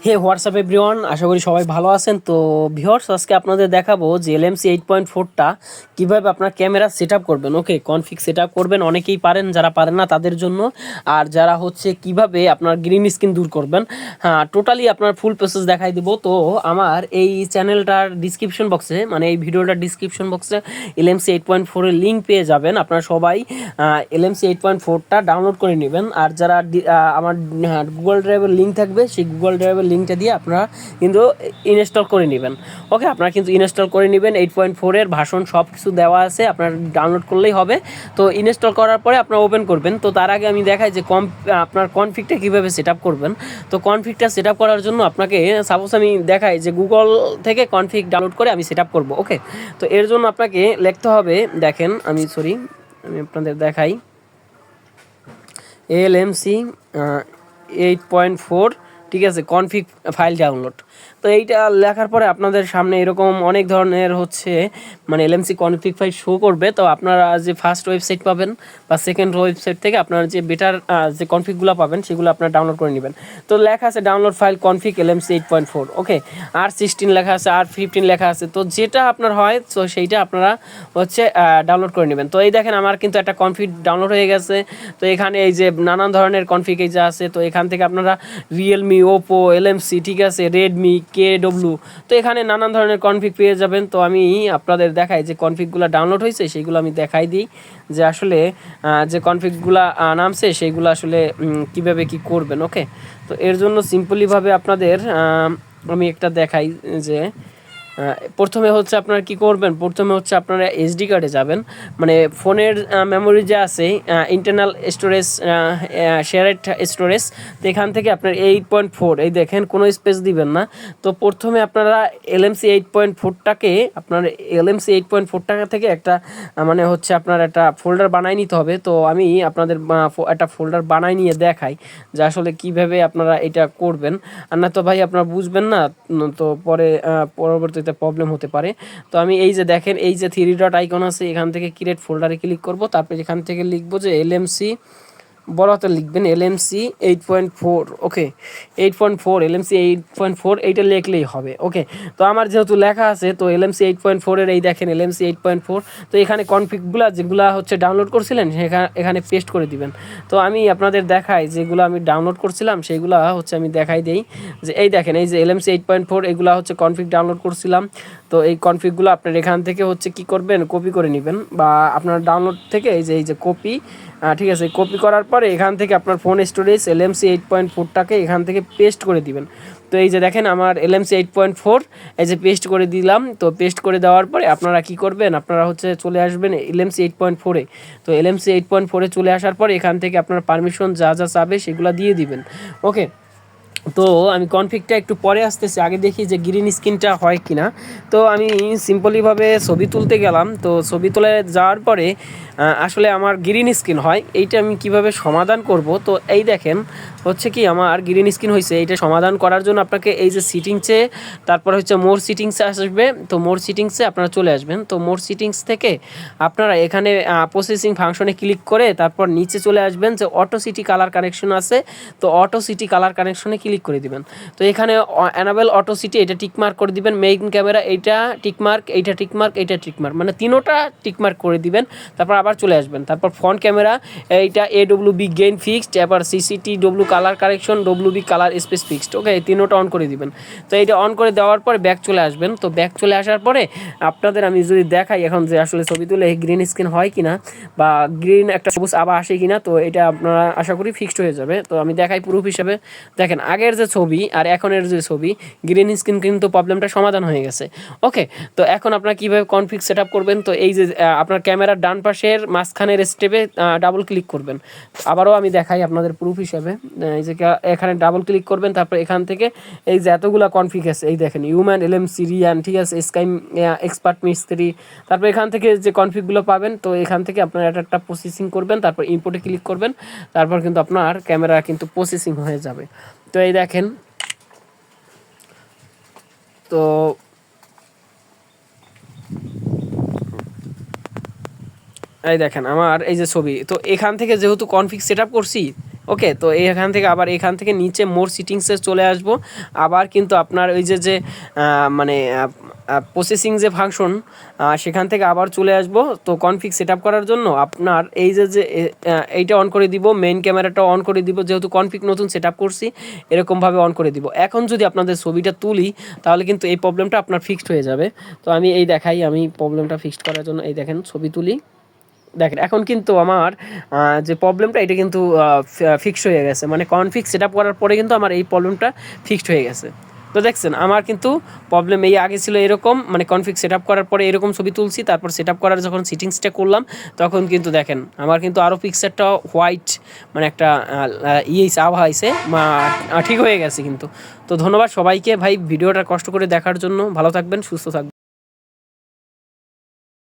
হে WhatsApp everyone, আশা করি সবাই ভালো আছেন। তো ভিউয়ার্স, আজকে আপনাদের দেখাবো যে এলএমসি 8.4টা কীভাবে আপনার ক্যামেরা সেট আপ করবেন। ওকে, কনফিগ সেট আপ করবেন, অনেকেই পারেন, যারা পারেন না তাদের জন্য। আর যারা হচ্ছে কিভাবে আপনার গ্রিন স্ক্রিন দূর করবেন, হ্যাঁ টোটালি আপনার ফুল প্রসেস দেখাই দেবো। তো আমার এই চ্যানেলটার ডিসক্রিপশন বক্সে, মানে এই ভিডিওটার ডিসক্রিপশন বক্সে এলএমসি 8.4-এর লিঙ্ক পেয়ে যাবেন। আপনারা সবাই এলএমসি 8.4টা ডাউনলোড করে নেবেন। আর যারা আমার গুগল ড্রাইভের লিঙ্ক থাকবে, সেই গুগল ড্রাইভের লিঙ্কটা দিয়ে আপনারা কিন্তু ইনস্টল করে নেবেন। ওকে, আপনারা কিন্তু ইনস্টল করে নেবেন। 8.4-এর ভার্সন সব কিছু দেওয়া আছে, আপনার ডাউনলোড করলেই হবে। তো ইনস্টল করার পরে আপনারা ওপেন করবেন। তো তার আগে আমি দেখাই যে আপনার কনফিগটা কীভাবে সেট আপ করবেন। তো কনফিগটা সেট আপ করার জন্য আপনাকে সাপোজ আমি দেখাই যে গুগল থেকে কনফিগ ডাউনলোড করে আমি সেট আপ করবো। ওকে, তো এর জন্য আপনাকে লিখতে হবে, দেখেন আমি আপনাদের দেখাই LMC 8.4, ঠিক আছে, কনফিগ ফাইল ডাউনলোড। তো এইটা লেখার পরে আপনাদের সামনে এরকম অনেক ধরনের হচ্ছে মানে এলএমসি কনফিগ ফাইল শো করবে। তো আপনারা যে ফার্স্ট ওয়েবসাইট পাবেন বা সেকেন্ড ওয়েবসাইট থেকে আপনারা যে বেটার যে কনফিগগুলো পাবেন সেগুলো আপনারা ডাউনলোড করে নেবেন। তো লেখা আছে ডাউনলোড ফাইল কনফিগ LMC 8.4। ওকে, R16 লেখা আছে, R15 লেখা আছে। তো যেটা আপনার হয় তো সেইটা আপনারা হচ্ছে ডাউনলোড করে নেবেন। তো এই দেখেন আমার কিন্তু একটা কনফিগ ডাউনলোড হয়ে গেছে। তো এখানে এই যে নানান ধরনের কনফিগ এই যে আছে। তো এখান থেকে আপনারা রিয়েলমি, ওপো, এলএমসি, ঠিক আছে, রেডমি, KW, তো এখানে নানান ধরনের কনফিগ পেয়ে যাবেন। তো আমি আপনাদের দেখাই যে কনফিগগুলো ডাউনলোড হয়েছে সেইগুলো আমি দেখাই দিই যে আসলে যে কনফিগগুলো নামছে সেইগুলো আসলে কিভাবে কি করবেন। ওকে, তো এর জন্য সিম্পলিভাবে আপনাদের আমি একটা দেখাই যে প্রথমে হচ্ছে আপনারা কি করবেন। প্রথমে হচ্ছে আপনারা SD কার্ডে যাবেন, মানে ফোনের মেমোরি যে আছে ইন্টারনাল স্টোরেজ, শেয়ারেড স্টোরেজ। তো এখান থেকে আপনার 8.4, এই দেখেন কোনো স্পেস দিবেন না। তো প্রথমে আপনারা LMC 8.4টাকে আপনার LMC 8.4টাকা থেকে একটা মানে হচ্ছে আপনার একটা ফোল্ডার বানাই নিতে হবে। তো আমি আপনাদের একটা ফোল্ডার বানাই নিয়ে দেখাই যে আসলে কিভাবে আপনারা এটা করবেন। আর না তো ভাই আপনারা বুঝবেন না, তো পরে পরবর্তীতে প্রবলেম হতে পারে। তো আমি এই যে দেখেন এই যে 3 ডট আইকন আছে, এখান থেকে ক্রিয়েট ফোল্ডারে ক্লিক করব। তারপরে এখান থেকে লিখবো যে LMC, বড় হাতে লিখবেন LMC 8.4। ওকে, 8.4, LMC 8.4 এইটা লিখলেই হবে। ওকে, তো আমার যেহেতু লেখা আছে তো LMC 8.4-এর এই দেখেন LMC 8.4। তো এখানে কনফিগগুলো যেগুলো হচ্ছে ডাউনলোড করছিলেন এখানে পেস্ট করে দিবেন। তো আমি আপনাদের দেখাই যেগুলো আমি ডাউনলোড করছিলাম সেইগুলো হচ্ছে আমি দেখাই দেই যে এই দেখেন এই যে LMC 8.4 এগুলো হচ্ছে কনফিগ ডাউনলোড করছিলাম। তো এই কনফিগগুলো আপনার এখান থেকে হচ্ছে কি করবেন, কপি করে নেবেন, বা আপনার ডাউনলোড থেকে এই যে কপি, ঠিক আছে, কপি করার পরে এখান থেকে আপনার ফোন স্টোরেজ LMC 8.4টাকে এখান থেকে পেস্ট করে দিবেন। তো এই যে দেখেন আমার LMC 8.4 এই যে পেস্ট করে দিলাম। তো পেস্ট করে দেওয়ার পরে আপনারা কি করবেন, আপনারা হচ্ছে চলে আসবেন LMC 8.4-এ। তো LMC 8.4-এ চলে আসার পরে এখান থেকে আপনার পারমিশন যা যা চাবে সেগুলো দিয়ে দিবেন। ওকে, তো আমি কনফিগটা একটু পরে আসতেছি, আগে দেখি যে গ্রিন স্ক্রিনটা হয় কিনা। তো আমি সিম্পলিভাবে ছবি তুলতে গেলাম। তো ছবি তুলে যাওয়ার পরে আসলে আমার গ্রিন স্ক্রিন হয়, এইটা আমি কিভাবে সমাধান করব। তো এই দেখেন হচ্ছে কি আমার গ্রিন স্ক্রিন হয়েছে। এইটা সমাধান করার জন্য আপনাকে এই যে সিটিংসে, তারপর হচ্ছে মোর সিটিংসে আসবে। তো মোর সিটিংসে আপনারা চলে আসবেন। তো মোর সিটিংস থেকে আপনারা এখানে প্রসেসিং ফাংশনে ক্লিক করে তারপর নিচে চলে আসবেন যে অটো সিটি কালার কানেকশন আছে। তো অটো সিটি কালার কানেকশনে ক্লিক করে দিবেন। তো এখানে অ্যানাবেল অটো সিটি এটা টিকমার্ক করে দিবেন। মেইন ক্যামেরা এইটা টিকমার্ক, এইটা টিকমার্ক, এইটা টিকমার্ক, মানে তিনোটা টিকমার্ক করে দিবেন। তারপর আবার চলে আসবেন। তারপর ফ্রন্ট ক্যামেরা এইটা AWB গেইন ফিক্সড, এবার CCTW colour correction, WB colour space fixed. Okay, এই তিনোটা অন করে দিবেন। তো এইটা অন করে দেওয়ার পরে ব্যাক চলে আসবেন। তো ব্যাক চলে আসার পরে আপনাদের আমি যদি দেখাই এখন যে আসলে ছবি তুলে গ্রিন স্ক্রিন হয় কিনা বা গ্রিন একটা সবুজ আবার আসে কিনা, তো এটা আপনারা আশা করি ফিক্সড হয়ে যাবে। তো আমি দেখাই প্রুফ হিসাবে, দেখেন আগের যে ছবি আর এখনের যে ছবি, গ্রিন স্ক্রিন কিন্তু প্রবলেমটা সমাধান হয়ে গেছে। ওকে, তো এখন আপনারা কীভাবে কনফিগ সেট আপ করবেন। তো এই যে আপনার ক্যামেরার ডান পাশের মাঝখানের স্টেপে ডাবল ক্লিক করবেন। আবারও আমি দেখাই আপনাদের প্রুফ হিসাবে, এই যে এখানে ডাবল ক্লিক করবেন। তারপর এখান থেকে এই যে এতগুলো কনফিগ আছে, এই দেখেন হিউম্যান, LMC, রিয়ান, ঠিক আছে, স্কাই, এক্সপার্ট মিস্ত্রি। তারপর এখান থেকে যে কনফিগগুলো পাবেন তো এখান থেকে আপনারা একটা প্রসেসিং করবেন, তারপর ইম্পোর্টে ক্লিক করবেন। তারপর কিন্তু আপনার ক্যামেরা কিন্তু প্রসেসিং হয়ে যাবে। তো এই দেখেন, তো এই দেখেন আমার এই যে ছবি। তো এখান থেকে যেহেতু কনফিগ সেট আপ করছি ওকে, তো এখান থেকে আবার এখান থেকে নিচে মোর সিটিংসে চলে আসব। আবার কিন্তু আপনার ওই যে মানে প্রসেসিং যে ফাংশন, সেখান থেকে আবার চলে আসব। তো কনফিগ সেট আপ করার জন্য আপনার এই যে এইটা অন করে দিব, মেইন ক্যামেরাটা অন করে দিব, যেহেতু কনফিগ নতুন সেট আপ করছি এরকমভাবে অন করে দিব। এখন যদি আপনাদের ছবিটা তুলি তাহলে কিন্তু এই প্রবলেমটা আপনার ফিক্সড হয়ে যাবে। তো আমি এই দেখাই, আমি প্রবলেমটা ফিক্সড করার জন্য এই দেখেন ছবি তুলি, দেখেন এখন কিন্তু আমার যে প্রবলেমটা এটা কিন্তু ফিক্সড হয়ে গেছে, মানে কনফিগ সেট আপ করার পরে কিন্তু আমার এই প্রবলেমটা ফিক্সড হয়ে গেছে। তো দেখছেন আমার কিন্তু প্রবলেম এই আগে ছিল এরকম, মানে কনফিগ সেট আপ করার পরে এরকম ছবি তুলছি, তারপর সেট আপ করার যখন সিটিংসটা করলাম তখন কিন্তু দেখেন আমার কিন্তু আরও পিকচারটা হোয়াইট, মানে একটা আভা হয়েছে, ঠিক হয়ে গেছে কিন্তু। তো ধন্যবাদ সবাইকে ভাই ভিডিওটা কষ্ট করে দেখার জন্য। ভালো থাকবেন, সুস্থ থাকবেন।